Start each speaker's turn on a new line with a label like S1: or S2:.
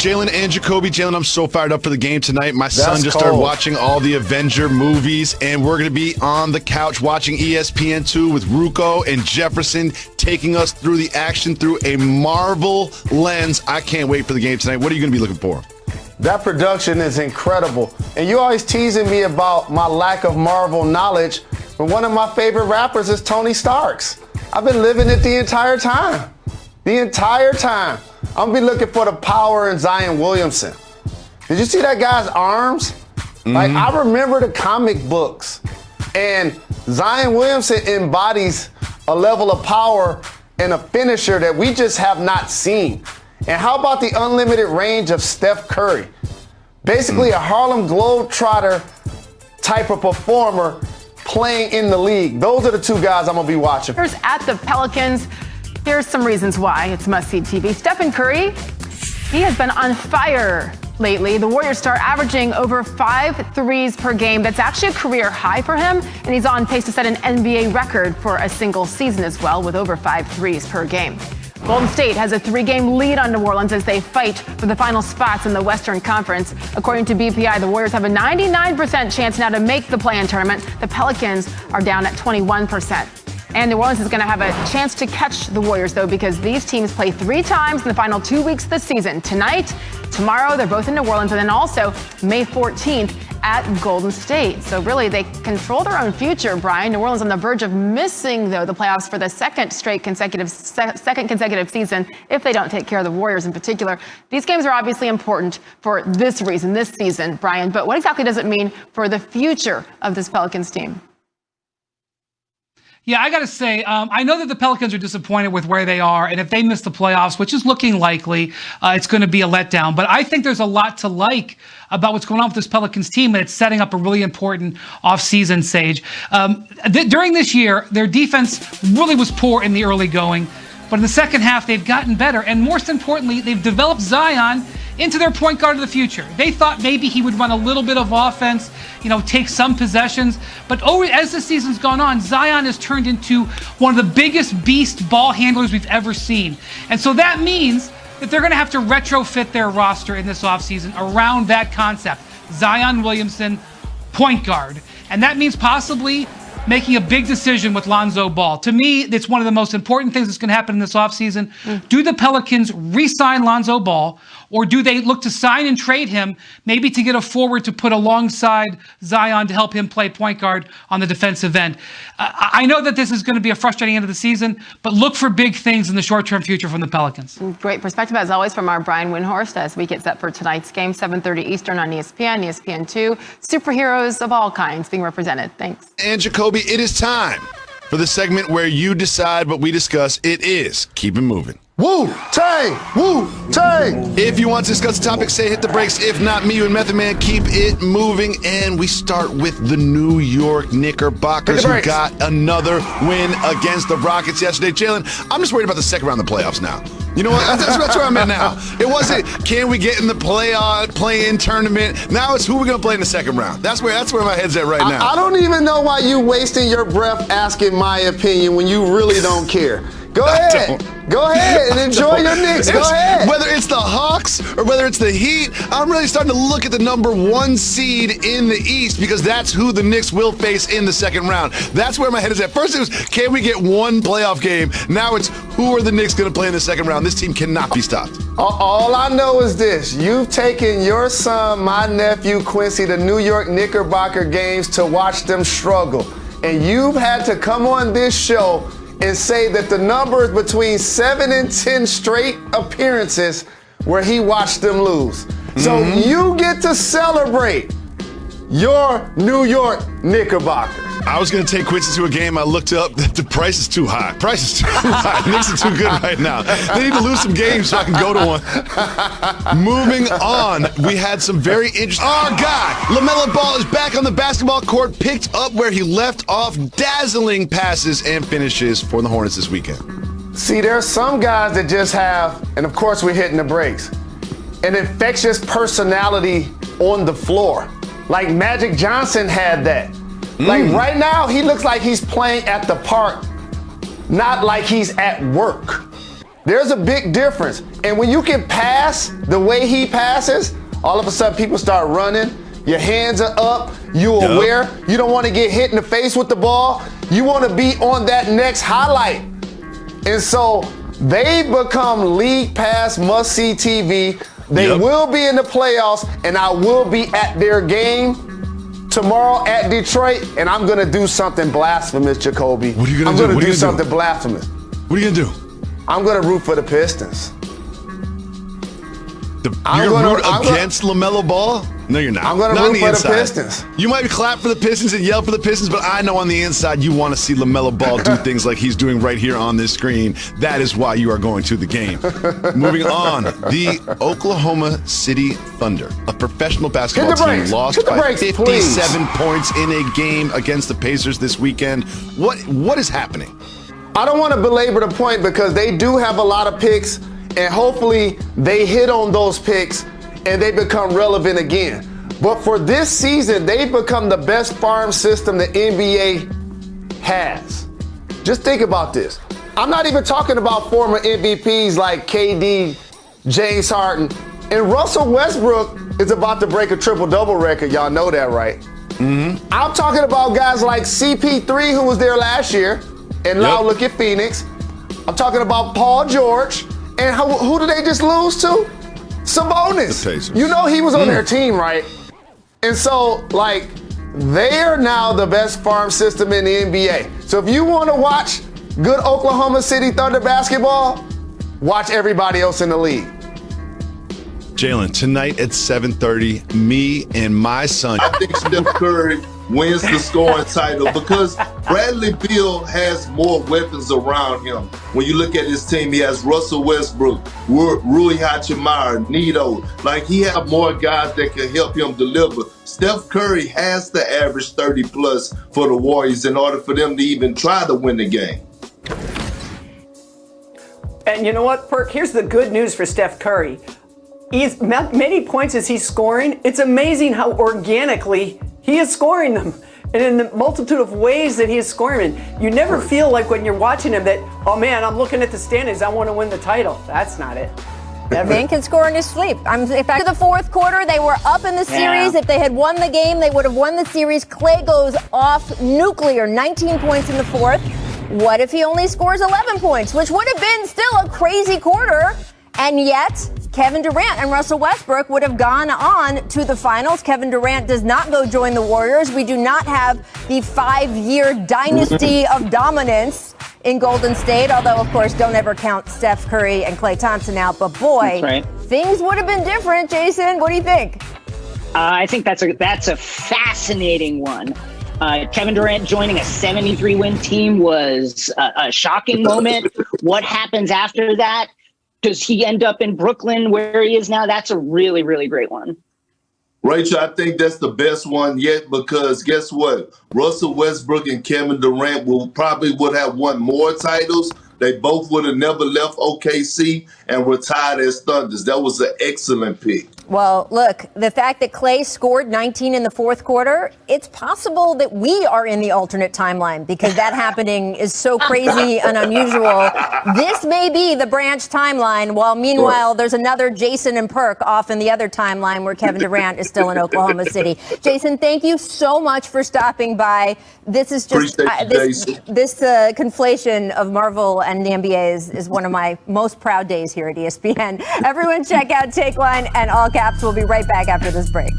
S1: Jalen and Jacoby. Jalen, I'm so fired up for the game tonight. My son just started watching all the Avenger movies, and we're going to be on the couch watching ESPN2 with Rucco and Jefferson taking us through the action through a Marvel lens. I can't wait for the game tonight. What are you going to be looking for?
S2: That production is incredible. And you always teasing me about my lack of Marvel knowledge, but one of my favorite rappers is Tony Starks. I've been living it the entire time. The entire time. I'm going to be looking for the power in Zion Williamson. Did you see that guy's arms? Like, I remember the comic books. And Zion Williamson embodies a level of power and a finisher that we just have not seen. And how about the unlimited range of Steph Curry? Basically a Harlem Globetrotter type of performer playing in the league. Those are the two guys I'm going to be watching.
S3: Here's at the Pelicans. Here's some reasons why it's must-see TV. Stephen Curry, he has been on fire lately. The Warriors star averaging over 5 threes per game. That's actually a career high for him, and he's on pace to set an NBA record for a single season as well, with over 5 threes per game. Golden State has a 3-game lead on New Orleans as they fight for the final spots in the Western Conference. According to BPI, the Warriors have a 99% chance now to make the play-in tournament. The Pelicans are down at 21%. And New Orleans is going to have a chance to catch the Warriors, though, because these teams play 3 times in the final 2 weeks this season. Tonight, tomorrow, they're both in New Orleans, and then also May 14th at Golden State. So really, they control their own future, Brian. New Orleans on the verge of missing, though, the playoffs for the second consecutive season if they don't take care of the Warriors in particular. These games are obviously important for this reason, this season, Brian. But what exactly does it mean for the future of this Pelicans team?
S4: Yeah, I got to say, I know that the Pelicans are disappointed with where they are, and if they miss the playoffs, which is looking likely, it's going to be a letdown. But I think there's a lot to like about what's going on with this Pelicans team, and it's setting up a really important offseason, Sage. During this year, their defense really was poor in the early going, but in the second half, they've gotten better. And most importantly, they've developed Zion into their point guard of the future. They thought maybe he would run a little bit of offense, take some possessions. But as the season's gone on, Zion has turned into one of the biggest beast ball handlers we've ever seen. And so that means that they're going to have to retrofit their roster in this offseason around that concept. Zion Williamson, point guard. And that means possibly making a big decision with Lonzo Ball. To me, it's one of the most important things that's going to happen in this offseason. Do the Pelicans re-sign Lonzo Ball, or do they look to sign and trade him, maybe to get a forward to put alongside Zion to help him play point guard on the defensive end? I know that this is going to be a frustrating end of the season, but look for big things in the short-term future from the Pelicans.
S3: Great perspective, as always, from our Brian Windhorst as we get set for tonight's game, 7:30 Eastern on ESPN, ESPN2. Superheroes of all kinds being represented. Thanks.
S1: And Jacoby, it is time for the segment where you decide what we discuss. It is Keep It Moving.
S2: Wu-Tang! Wu-Tang!
S1: If you want to discuss the topic, say hit the brakes. If not, me and Method Man keep it moving. And we start with the New York Knickerbockers, who got another win against the Rockets yesterday. Jalen, I'm just worried about the second round of the playoffs now. You know what? That's where I'm at now. It wasn't, can we get in the play-in tournament? Now it's who we're going to play in the second round. That's where my head's at right now.
S2: I don't even know why you wasting your breath asking my opinion when you really don't care. Go ahead. Go ahead and enjoy your Knicks. Go ahead.
S1: Whether it's the Hawks or whether it's the Heat, I'm really starting to look at the number 1 seed in the East, because that's who the Knicks will face in the second round. That's where my head is at. First it was, can we get one playoff game? Now it's, who are the Knicks going to play in the second round? This team cannot be stopped.
S2: All I know is this. You've taken your son, my nephew Quincy, to New York Knickerbocker games to watch them struggle. And you've had to come on this show and say that the number is between 7 and 10 straight appearances where he watched them lose. So you get to celebrate your New York Knickerbockers.
S1: I was going to take Quincy to a game. I looked up. The price is too high. Price is too high. Knicks are too good right now. They need to lose some games so I can go to one. Moving on, we had some very interesting. Our guy, LaMelo Ball, is back on the basketball court, picked up where he left off. Dazzling passes and finishes for the Hornets this weekend.
S2: See, there are some guys that just have, and of course we're hitting the brakes, an infectious personality on the floor. Like Magic Johnson had that. Like right now, he looks like he's playing at the park, not like he's at work. There's a big difference. And when you can pass the way he passes, all of a sudden people start running. Your hands are up. You're aware. You don't want to get hit in the face with the ball. You want to be on that next highlight. And so they become league pass must-see TV. They will be in the playoffs, and I will be at their game tomorrow at Detroit, and I'm going to do something blasphemous, Jacoby.
S1: What are you going to do?
S2: I'm going to do something blasphemous.
S1: What are you going to do?
S2: I'm going to root for the Pistons.
S1: You're going to root against LaMelo Ball? No, you're not.
S2: I'm going to root for the Pistons.
S1: You might clap for the Pistons and yell for the Pistons, but I know on the inside you want to see LaMelo Ball do things like he's doing right here on this screen. That is why you are going to the game. Moving on, the Oklahoma City Thunder, a professional basketball team, lost by 57 points in a game against the Pacers this weekend. What is happening?
S2: I don't want to belabor the point because they do have a lot of picks, and hopefully they hit on those picks and they become relevant again. But for this season, they've become the best farm system the NBA has. Just think about this. I'm not even talking about former MVPs like KD, James Harden, and Russell Westbrook is about to break a triple-double record. Y'all know that, right? Mm-hmm. I'm talking about guys like CP3, who was there last year, and now look at Phoenix. I'm talking about Paul George, and who did they just lose to? Sabonis. You know he was on their team, right? And so, like, they are now the best farm system in the NBA. So if you want to watch good Oklahoma City Thunder basketball, watch everybody else in the league.
S1: Jalen, tonight at 7:30, me and my son.
S5: I think Steph Curry wins the scoring title because Bradley Beal has more weapons around him. When you look at his team, he has Russell Westbrook, Rui Hachimura, Nito. Like, he have more guys that can help him deliver. Steph Curry has to average 30 plus for the Warriors in order for them to even try to win the game.
S6: And you know what, Perk? Here's the good news for Steph Curry. He's many points as he's scoring. It's amazing how organically he is scoring them, and in the multitude of ways that he is scoring. You never feel like when you're watching him that, oh man, I'm looking at the standings, I want to win the title. That's not it.
S7: The man can score in his sleep. Back to the fourth quarter, they were up in the series. If they had won the game, they would have won the series. Clay goes off nuclear, 19 points in the fourth. What if he only scores 11 points, which would have been still a crazy quarter? And yet, Kevin Durant and Russell Westbrook would have gone on to the finals. Kevin Durant does not go join the Warriors. We do not have the 5-year dynasty of dominance in Golden State, although, of course, don't ever count Steph Curry and Klay Thompson out. But boy, things would have been different. Jason, what do you think?
S8: I think that's a fascinating one. Kevin Durant joining a 73-win team was a shocking moment. What happens after that? Does he end up in Brooklyn where he is now? That's a really, really great one.
S5: Rachel, I think that's the best one yet because guess what? Russell Westbrook and Kevin Durant would have won more titles. They both would have never left OKC and retired as Thunders. That was an excellent pick.
S7: Well, look, the fact that Clay scored 19 in the fourth quarter, it's possible that we are in the alternate timeline because that happening is so crazy and unusual. This may be the branch timeline, while meanwhile there's another Jason and Perk off in the other timeline where Kevin Durant is still in Oklahoma City. Jason, thank you so much for stopping by. This is just this conflation of Marvel and the NBA is one of my most proud days here at ESPN. Everyone check out Take One and All Caps. We'll be right back after this break.